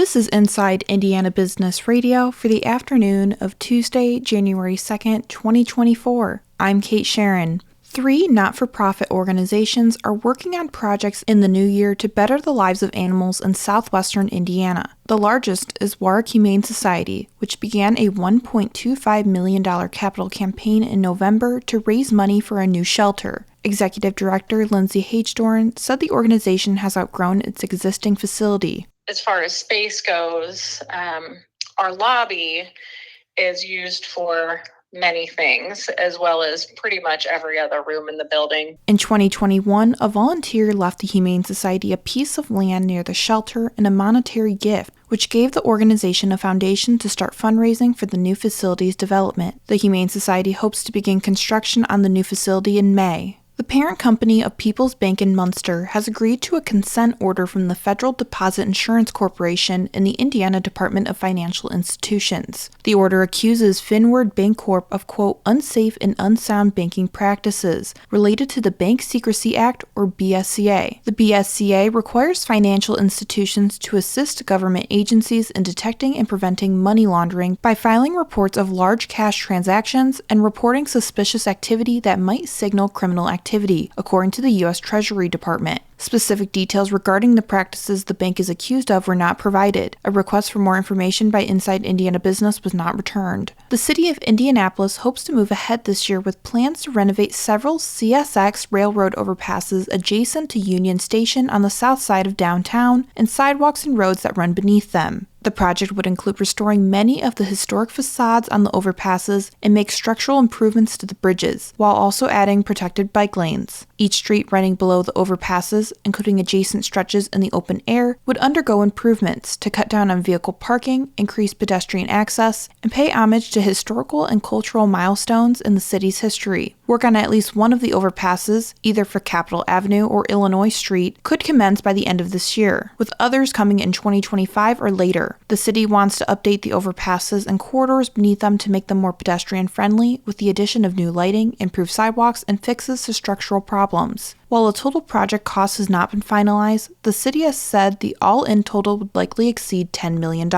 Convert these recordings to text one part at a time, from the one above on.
This is Inside Indiana Business Radio for the afternoon of Tuesday, January 2nd, 2024. I'm Kate Sharon. 3 not-for-profit organizations are working on projects in the new year to better the lives of animals in southwestern Indiana. The largest is Warwick Humane Society, which began a $1.25 million capital campaign in November to raise money for a new shelter. Executive Director Lindsay Hagedorn said the organization has outgrown its existing facility. As far as space goes, our lobby is used for many things, as well as pretty much every other room in the building. In 2021, a volunteer left the Humane Society a piece of land near the shelter and a monetary gift, which gave the organization a foundation to start fundraising for the new facility's development. The Humane Society hopes to begin construction on the new facility in May. The parent company of People's Bank in Munster has agreed to a consent order from the Federal Deposit Insurance Corporation and the Indiana Department of Financial Institutions. The order accuses Finward Bancorp of, quote, unsafe and unsound banking practices related to the Bank Secrecy Act, or BSCA. The BSCA requires financial institutions to assist government agencies in detecting and preventing money laundering by filing reports of large cash transactions and reporting suspicious activity that might signal criminal activity, according to the U.S. Treasury Department. Specific details regarding the practices the bank is accused of were not provided. A request for more information by Inside Indiana Business was not returned. The city of Indianapolis hopes to move ahead this year with plans to renovate several CSX railroad overpasses adjacent to Union Station on the south side of downtown and sidewalks and roads that run beneath them. The project would include restoring many of the historic facades on the overpasses and make structural improvements to the bridges, while also adding protected bike lanes. Each street running below the overpasses, including adjacent stretches in the open air, would undergo improvements to cut down on vehicle parking, increase pedestrian access, and pay homage to historical and cultural milestones in the city's history. Work on at least one of the overpasses, either for Capitol Avenue or Illinois Street, could commence by the end of this year, with others coming in 2025 or later. The city wants to update the overpasses and corridors beneath them to make them more pedestrian-friendly, with the addition of new lighting, improved sidewalks, and fixes to structural problems. While a total project cost has not been finalized, the city has said the all-in total would likely exceed $10 million.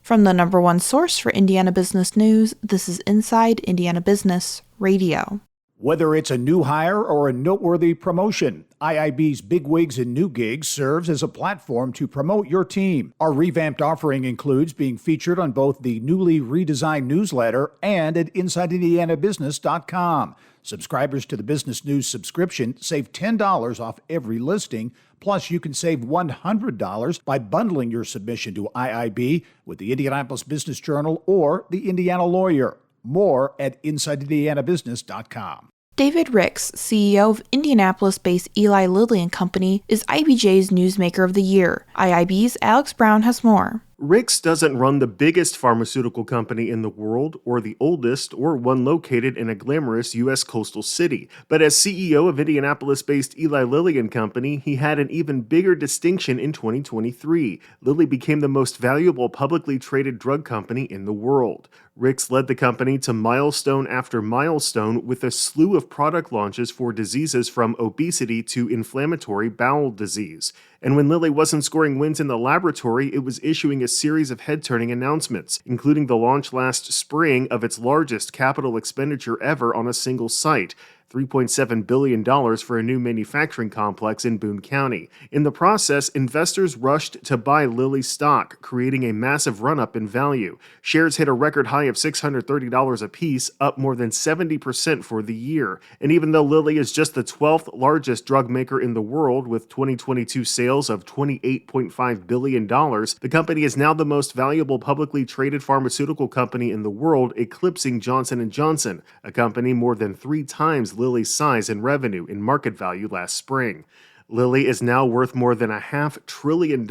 From the number one source for Indiana business news, this is Inside Indiana Business Radio. Whether it's a new hire or a noteworthy promotion, IIB's Bigwigs and New Gigs serves as a platform to promote your team. Our revamped offering includes being featured on both the newly redesigned newsletter and at InsideIndianaBusiness.com. Subscribers to the Business News subscription save $10 off every listing. Plus, you can save $100 by bundling your submission to IIB with the Indianapolis Business Journal or the Indiana Lawyer. More at InsideIndianaBusiness.com. David Ricks, CEO of Indianapolis-based Eli Lilly & Company, is IBJ's Newsmaker of the Year. IIB's Alex Brown has more. Ricks doesn't run the biggest pharmaceutical company in the world, or the oldest, or one located in a glamorous U.S. coastal city. But as CEO of Indianapolis-based Eli Lilly & Company, he had an even bigger distinction in 2023. Lilly became the most valuable publicly traded drug company in the world. Ricks led the company to milestone after milestone with a slew of product launches for diseases from obesity to inflammatory bowel disease. And when Lilly wasn't scoring wins in the laboratory, it was issuing a series of head-turning announcements, including the launch last spring of its largest capital expenditure ever on a single site, $3.7 billion for a new manufacturing complex in Boone County. In the process, investors rushed to buy Lilly stock, creating a massive run-up in value. Shares hit a record high of $630 a piece, up more than 70% for the year. And even though Lilly is just the 12th largest drug maker in the world, with 2022 sales of $28.5 billion, the company is now the most valuable publicly traded pharmaceutical company in the world, eclipsing Johnson & Johnson, a company more than 3 times Lilly's size and revenue in market value last spring. Lilly is now worth more than $500 billion,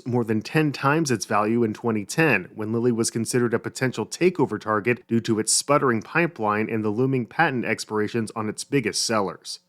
more than 10 times its value in 2010, when Lilly was considered a potential takeover target due to its sputtering pipeline and the looming patent expirations on its biggest sellers.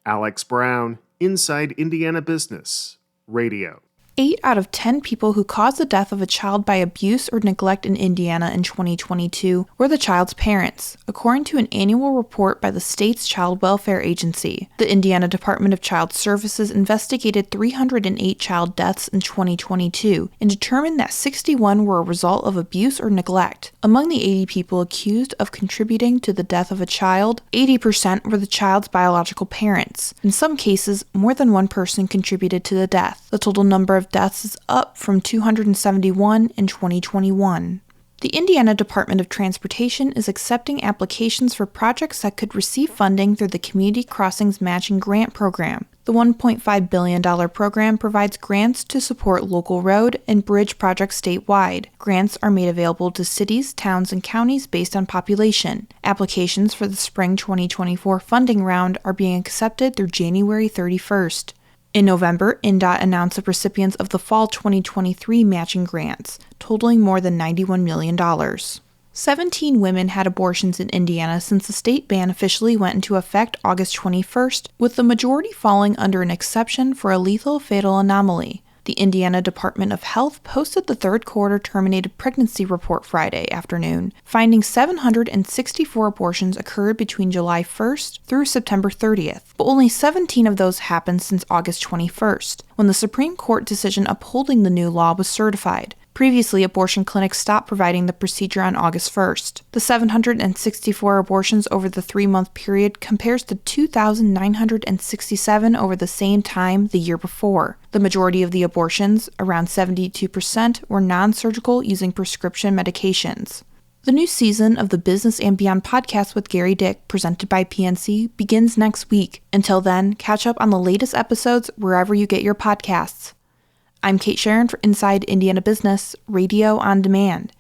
Alex Brown, Inside Indiana Business Radio. 8 out of 10 people who caused the death of a child by abuse or neglect in Indiana in 2022 were the child's parents, according to an annual report by the state's Child Welfare Agency. The Indiana Department of Child Services investigated 308 child deaths in 2022 and determined that 61 were a result of abuse or neglect. Among the 80 people accused of contributing to the death of a child, 80% were the child's biological parents. In some cases, more than one person contributed to the death. The total number of deaths is up from 271 in 2021. The Indiana Department of Transportation is accepting applications for projects that could receive funding through the Community Crossings Matching Grant Program. The $1.5 billion program provides grants to support local road and bridge projects statewide. Grants are made available to cities, towns, and counties based on population. Applications for the spring 2024 funding round are being accepted through January 31st. In November, INDOT announced the recipients of the fall 2023 matching grants, totaling more than $91 million. 17 women had abortions in Indiana since the state ban officially went into effect August 21st, with the majority falling under an exception for a lethal fatal anomaly. The Indiana Department of Health posted the third quarter terminated pregnancy report Friday afternoon, finding 764 abortions occurred between July 1st through September 30th, but only 17 of those happened since August 21st, when the Supreme Court decision upholding the new law was certified. Previously, abortion clinics stopped providing the procedure on August 1st. The 764 abortions over the 3-month period compares to 2,967 over the same time the year before. The majority of the abortions, around 72%, were non-surgical using prescription medications. The new season of the Business and Beyond podcast with Gary Dick, presented by PNC, begins next week. Until then, catch up on the latest episodes wherever you get your podcasts. I'm Kate Sharon for Inside Indiana Business, Radio on Demand.